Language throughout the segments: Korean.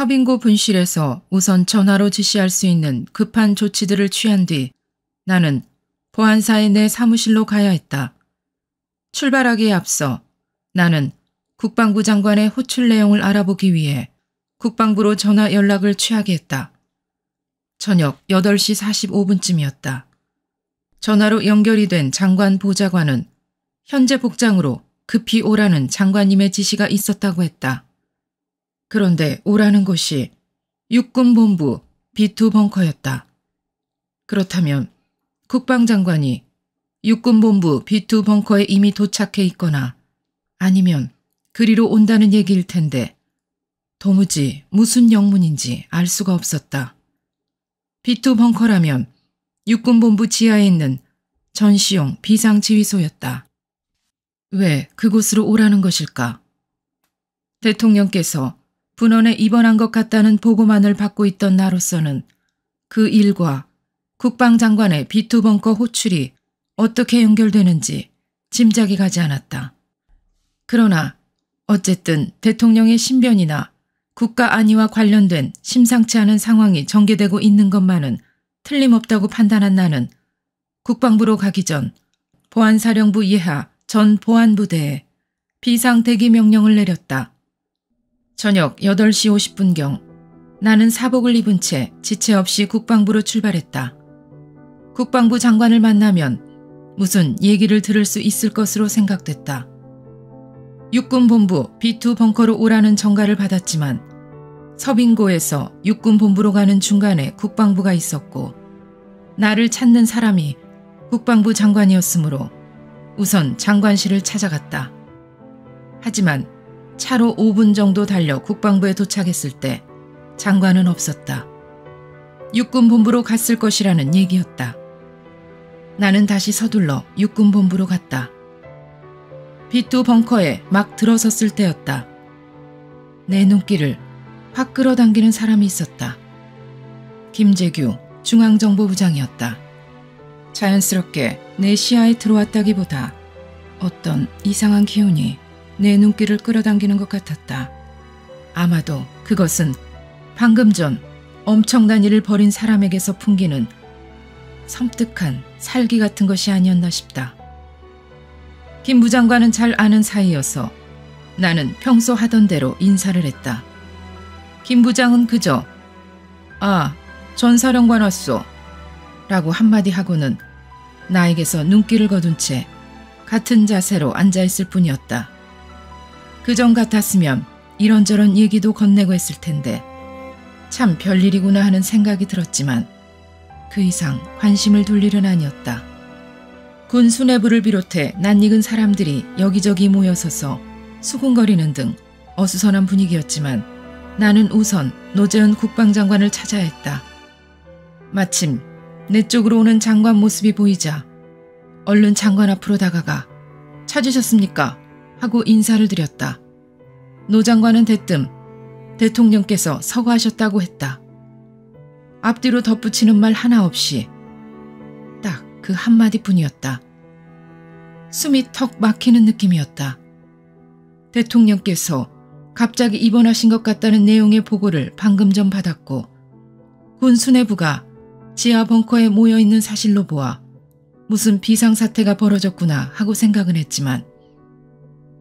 서빙고 분실에서 우선 전화로 지시할 수 있는 급한 조치들을 취한 뒤 나는 보안사의 내 사무실로 가야 했다. 출발하기에 앞서 나는 국방부 장관의 호출 내용을 알아보기 위해 국방부로 전화 연락을 취하게 했다. 저녁 8시 45분쯤이었다. 전화로 연결이 된 장관 보좌관은 현재 복장으로 급히 오라는 장관님의 지시가 있었다고 했다. 그런데 오라는 곳이 육군본부 B2 벙커였다. 그렇다면 국방장관이 육군본부 B2 벙커에 이미 도착해 있거나 아니면 그리로 온다는 얘기일 텐데 도무지 무슨 영문인지 알 수가 없었다. B2 벙커라면 육군본부 지하에 있는 전시용 비상지휘소였다. 왜 그곳으로 오라는 것일까? 대통령께서 분원에 입원한 것 같다는 보고만을 받고 있던 나로서는 그 일과 국방장관의 B2 벙커 호출이 어떻게 연결되는지 짐작이 가지 않았다. 그러나 어쨌든 대통령의 신변이나 국가 안위와 관련된 심상치 않은 상황이 전개되고 있는 것만은 틀림없다고 판단한 나는 국방부로 가기 전 보안사령부 예하 전 보안부대에 비상대기 명령을 내렸다. 저녁 8시 50분경 나는 사복을 입은 채 지체 없이 국방부로 출발했다. 국방부 장관을 만나면 무슨 얘기를 들을 수 있을 것으로 생각됐다. 육군본부 B2 벙커로 오라는 전가를 받았지만 서빙고에서 육군본부로 가는 중간에 국방부가 있었고 나를 찾는 사람이 국방부 장관이었으므로 우선 장관실을 찾아갔다. 하지만 차로 5분 정도 달려 국방부에 도착했을 때 장관은 없었다. 육군본부로 갔을 것이라는 얘기였다. 나는 다시 서둘러 육군본부로 갔다. B2 벙커에 막 들어섰을 때였다. 내 눈길을 확 끌어당기는 사람이 있었다. 김재규 중앙정보부장이었다. 자연스럽게 내 시야에 들어왔다기보다 어떤 이상한 기운이 내 눈길을 끌어당기는 것 같았다. 아마도 그것은 방금 전 엄청난 일을 벌인 사람에게서 풍기는 섬뜩한 살기 같은 것이 아니었나 싶다. 김 부장과는 잘 아는 사이여서 나는 평소 하던 대로 인사를 했다. 김 부장은 그저 "아, 전 사령관 왔소" 라고 한마디 하고는 나에게서 눈길을 거둔 채 같은 자세로 앉아있을 뿐이었다. 그전 같았으면 이런저런 얘기도 건네고 했을 텐데 참 별일이구나 하는 생각이 들었지만 그 이상 관심을 둘 일은 아니었다. 군 수뇌부를 비롯해 낯익은 사람들이 여기저기 모여서서 수군거리는 등 어수선한 분위기였지만 나는 우선 노재현 국방장관을 찾아야 했다. 마침 내 쪽으로 오는 장관 모습이 보이자 얼른 장관 앞으로 다가가 "찾으셨습니까?" 하고 인사를 드렸다. 노 장관은 대뜸 대통령께서 서거하셨다고 했다. 앞뒤로 덧붙이는 말 하나 없이 딱 그 한마디뿐이었다. 숨이 턱 막히는 느낌이었다. 대통령께서 갑자기 입원하신 것 같다는 내용의 보고를 방금 전 받았고 군 수뇌부가 지하 벙커에 모여있는 사실로 보아 무슨 비상사태가 벌어졌구나 하고 생각은 했지만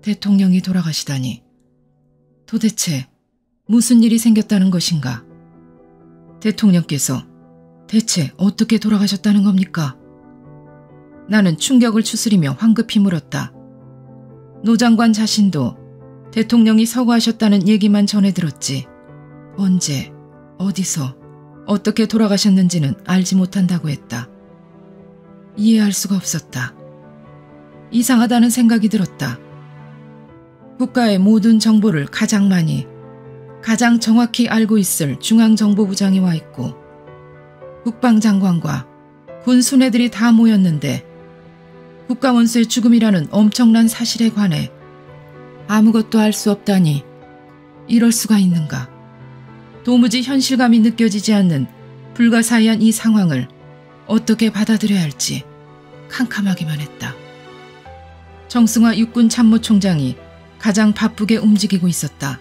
대통령이 돌아가시다니 도대체 무슨 일이 생겼다는 것인가? 대통령께서 대체 어떻게 돌아가셨다는 겁니까? 나는 충격을 추스리며 황급히 물었다. 노 장관 자신도 대통령이 서거하셨다는 얘기만 전해 들었지 언제, 어디서, 어떻게 돌아가셨는지는 알지 못한다고 했다. 이해할 수가 없었다. 이상하다는 생각이 들었다. 국가의 모든 정보를 가장 많이, 가장 정확히 알고 있을 중앙정보부장이 와 있고 국방장관과 군 수뇌들이 다 모였는데 국가원수의 죽음이라는 엄청난 사실에 관해 아무것도 알 수 없다니 이럴 수가 있는가. 도무지 현실감이 느껴지지 않는 불가사의한 이 상황을 어떻게 받아들여야 할지 캄캄하기만 했다. 정승화 육군 참모총장이 가장 바쁘게 움직이고 있었다.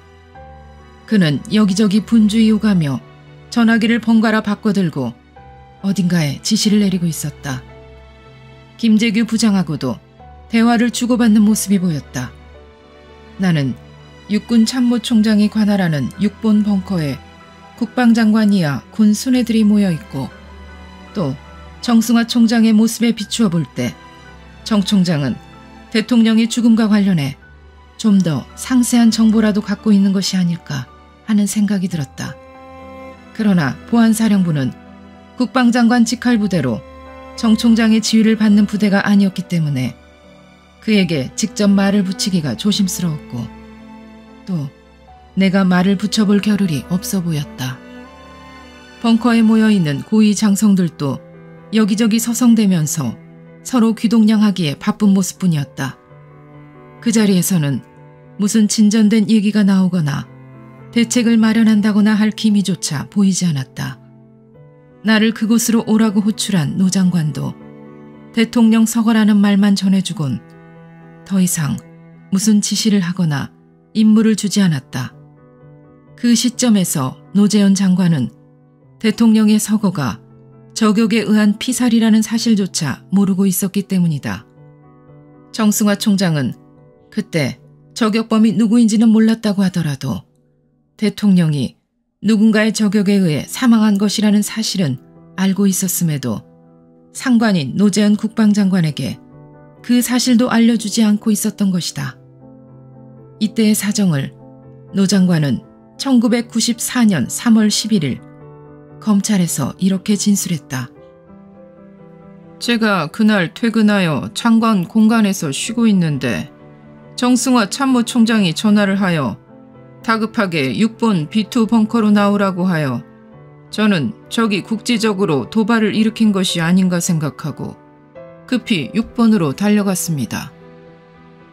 그는 여기저기 분주히 오가며 전화기를 번갈아 바꿔들고 어딘가에 지시를 내리고 있었다. 김재규 부장하고도 대화를 주고받는 모습이 보였다. 나는 육군 참모총장이 관할하는 육본 벙커에 국방장관이야 군 수뇌들이 모여있고 또 정승화 총장의 모습에 비추어 볼 때 정 총장은 대통령의 죽음과 관련해 좀 더 상세한 정보라도 갖고 있는 것이 아닐까 하는 생각이 들었다. 그러나 보안사령부는 국방장관 직할부대로 정 총장의 지휘를 받는 부대가 아니었기 때문에 그에게 직접 말을 붙이기가 조심스러웠고 또 내가 말을 붙여볼 겨를이 없어 보였다. 벙커에 모여있는 고위 장성들도 여기저기 서성대면서 서로 귀동냥하기에 바쁜 모습뿐이었다. 그 자리에서는 무슨 진전된 얘기가 나오거나 대책을 마련한다거나 할 기미조차 보이지 않았다. 나를 그곳으로 오라고 호출한 노 장관도 대통령 서거라는 말만 전해주곤 더 이상 무슨 지시를 하거나 임무를 주지 않았다. 그 시점에서 노재현 장관은 대통령의 서거가 저격에 의한 피살이라는 사실조차 모르고 있었기 때문이다. 정승화 총장은 그때 저격범이 누구인지는 몰랐다고 하더라도 대통령이 누군가의 저격에 의해 사망한 것이라는 사실은 알고 있었음에도 상관인 노재현 국방장관에게 그 사실도 알려주지 않고 있었던 것이다. 이때의 사정을 노 장관은 1994년 3월 11일 검찰에서 이렇게 진술했다. 제가 그날 퇴근하여 장관 공간에서 쉬고 있는데 정승화 참모총장이 전화를 하여 다급하게 6번 B2 벙커로 나오라고 하여 저는 적이 국지적으로 도발을 일으킨 것이 아닌가 생각하고 급히 6번으로 달려갔습니다.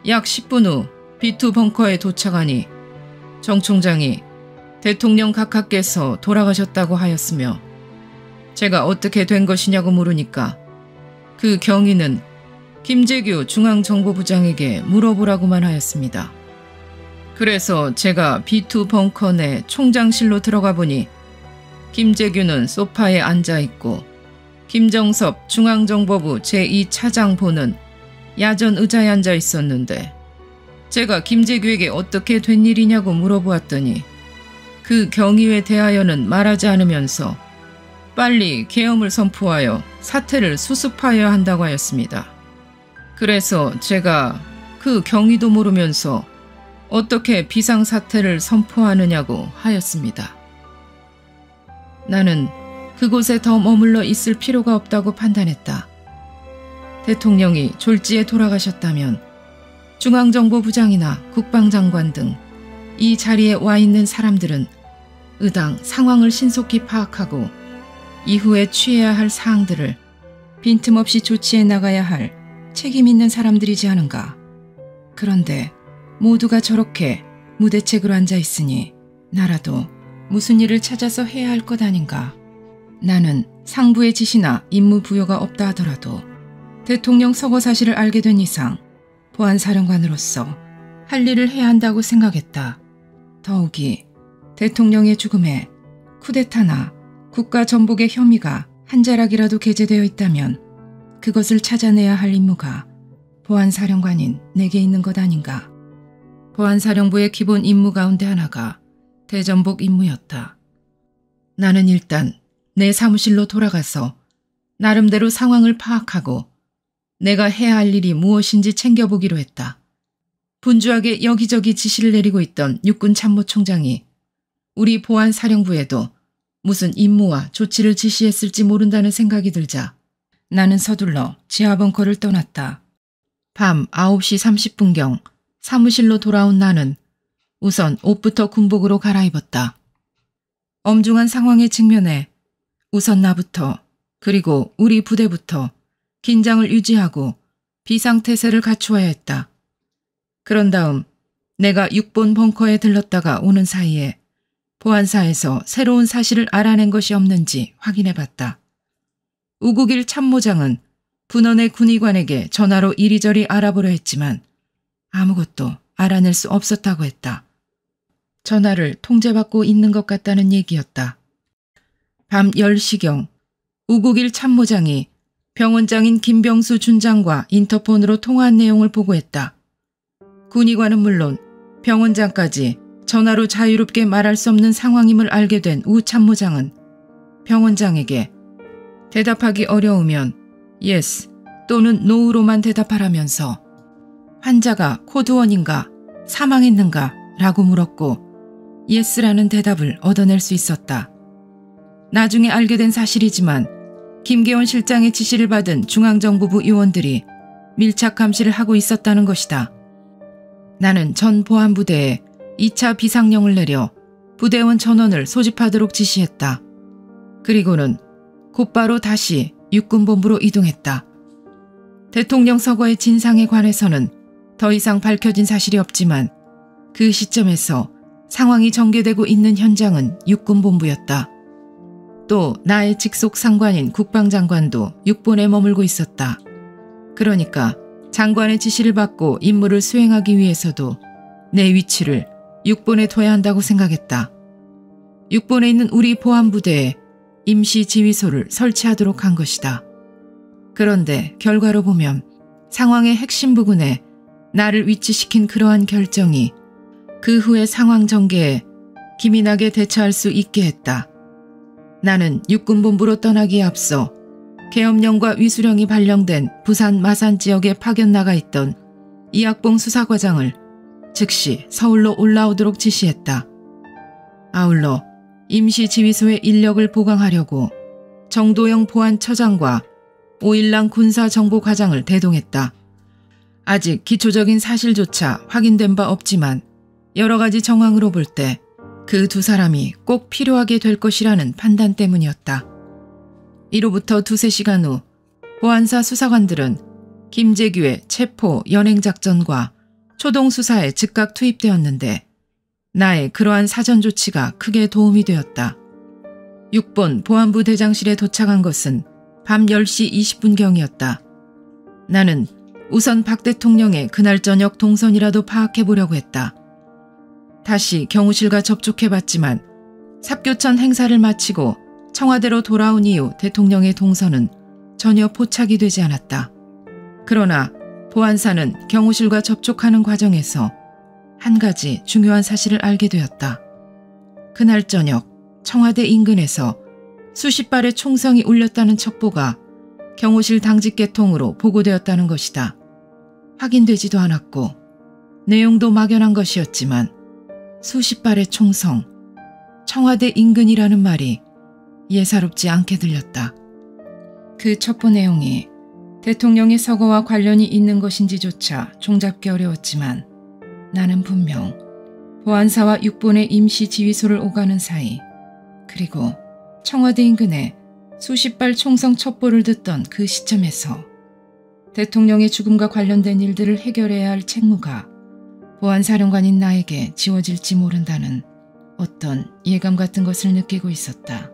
약 10분 후 B2 벙커에 도착하니 정 총장이 대통령 각하께서 돌아가셨다고 하였으며 제가 어떻게 된 것이냐고 물으니까 그 경위는 김재규 중앙정보부장에게 물어보라고만 하였습니다. 그래서 제가 B2 벙커 내 총장실로 들어가 보니 김재규는 소파에 앉아있고 김정섭 중앙정보부 제2차장 보는 야전 의자에 앉아 있었는데 제가 김재규에게 어떻게 된 일이냐고 물어보았더니 그 경위에 대하여는 말하지 않으면서 빨리 계엄을 선포하여 사태를 수습하여야 한다고 하였습니다. 그래서 제가 그 경위도 모르면서 어떻게 비상사태를 선포하느냐고 하였습니다. 나는 그곳에 더 머물러 있을 필요가 없다고 판단했다. 대통령이 졸지에 돌아가셨다면 중앙정보부장이나 국방장관 등 이 자리에 와 있는 사람들은 의당 상황을 신속히 파악하고 이후에 취해야 할 사항들을 빈틈없이 조치해 나가야 할 책임 있는 사람들이지 않은가. 그런데 모두가 저렇게 무대책으로 앉아 있으니 나라도 무슨 일을 찾아서 해야 할 것 아닌가. 나는 상부의 지시나 임무 부여가 없다 하더라도 대통령 서거 사실을 알게 된 이상 보안사령관으로서 할 일을 해야 한다고 생각했다. 더욱이 대통령의 죽음에 쿠데타나 국가 전복의 혐의가 한 자락이라도 게재되어 있다면 그것을 찾아내야 할 임무가 보안사령관인 내게 있는 것 아닌가. 보안사령부의 기본 임무 가운데 하나가 대전복 임무였다. 나는 일단 내 사무실로 돌아가서 나름대로 상황을 파악하고 내가 해야 할 일이 무엇인지 챙겨보기로 했다. 분주하게 여기저기 지시를 내리고 있던 육군 참모총장이 우리 보안사령부에도 무슨 임무와 조치를 지시했을지 모른다는 생각이 들자 나는 서둘러 지하벙커를 떠났다. 밤 9시 30분경 사무실로 돌아온 나는 우선 옷부터 군복으로 갈아입었다. 엄중한 상황에 직면해 우선 나부터 그리고 우리 부대부터 긴장을 유지하고 비상태세를 갖추어야 했다. 그런 다음 내가 6번 벙커에 들렀다가 오는 사이에 보안사에서 새로운 사실을 알아낸 것이 없는지 확인해봤다. 우국일 참모장은 분원의 군의관에게 전화로 이리저리 알아보려 했지만 아무것도 알아낼 수 없었다고 했다. 전화를 통제받고 있는 것 같다는 얘기였다. 밤 10시경 우국일 참모장이 병원장인 김병수 준장과 인터폰으로 통화한 내용을 보고했다. 군의관은 물론 병원장까지 전화로 자유롭게 말할 수 없는 상황임을 알게 된 우 참모장은 병원장에게 대답하기 어려우면 yes 또는 no로만 대답하라면서 환자가 코드원인가 사망했는가 라고 물었고 yes라는 대답을 얻어낼 수 있었다. 나중에 알게 된 사실이지만 김계원 실장의 지시를 받은 중앙정보부 요원들이 밀착 감시를 하고 있었다는 것이다. 나는 전 보안부대에 2차 비상령을 내려 부대원 전원을 소집하도록 지시했다. 그리고는 곧바로 다시 육군본부로 이동했다. 대통령 서거의 진상에 관해서는 더 이상 밝혀진 사실이 없지만 그 시점에서 상황이 전개되고 있는 현장은 육군본부였다. 또 나의 직속 상관인 국방장관도 육본에 머물고 있었다. 그러니까 장관의 지시를 받고 임무를 수행하기 위해서도 내 위치를 육본에 둬야 한다고 생각했다. 육본에 있는 우리 보안부대에 임시 지휘소를 설치하도록 한 것이다. 그런데 결과로 보면 상황의 핵심 부근에 나를 위치시킨 그러한 결정이 그 후의 상황 전개에 기민하게 대처할 수 있게 했다. 나는 육군본부로 떠나기에 앞서 계엄령과 위수령이 발령된 부산 마산 지역에 파견 나가 있던 이학봉 수사과장을 즉시 서울로 올라오도록 지시했다. 아울러 임시지휘소의 인력을 보강하려고 정도영 보안처장과 오일랑 군사정보과장을 대동했다. 아직 기초적인 사실조차 확인된 바 없지만 여러 가지 정황으로 볼 때 그 두 사람이 꼭 필요하게 될 것이라는 판단 때문이었다. 이로부터 두세 시간 후 보안사 수사관들은 김재규의 체포 연행작전과 초동수사에 즉각 투입되었는데 나의 그러한 사전 조치가 크게 도움이 되었다. 6본 보안부 대장실에 도착한 것은 밤 10시 20분경이었다. 나는 우선 박 대통령의 그날 저녁 동선이라도 파악해보려고 했다. 다시 경호실과 접촉해봤지만 삽교천 행사를 마치고 청와대로 돌아온 이후 대통령의 동선은 전혀 포착이 되지 않았다. 그러나 보안사는 경호실과 접촉하는 과정에서 한 가지 중요한 사실을 알게 되었다. 그날 저녁 청와대 인근에서 수십 발의 총성이 울렸다는 첩보가 경호실 당직계통으로 보고되었다는 것이다. 확인되지도 않았고 내용도 막연한 것이었지만 수십 발의 총성, 청와대 인근이라는 말이 예사롭지 않게 들렸다. 그 첩보 내용이 대통령의 서거와 관련이 있는 것인지조차 종잡기 어려웠지만 나는 분명 보안사와 육본의 임시지휘소를 오가는 사이 그리고 청와대 인근에 수십 발 총성 첩보를 듣던 그 시점에서 대통령의 죽음과 관련된 일들을 해결해야 할 책무가 보안사령관인 나에게 지워질지 모른다는 어떤 예감 같은 것을 느끼고 있었다.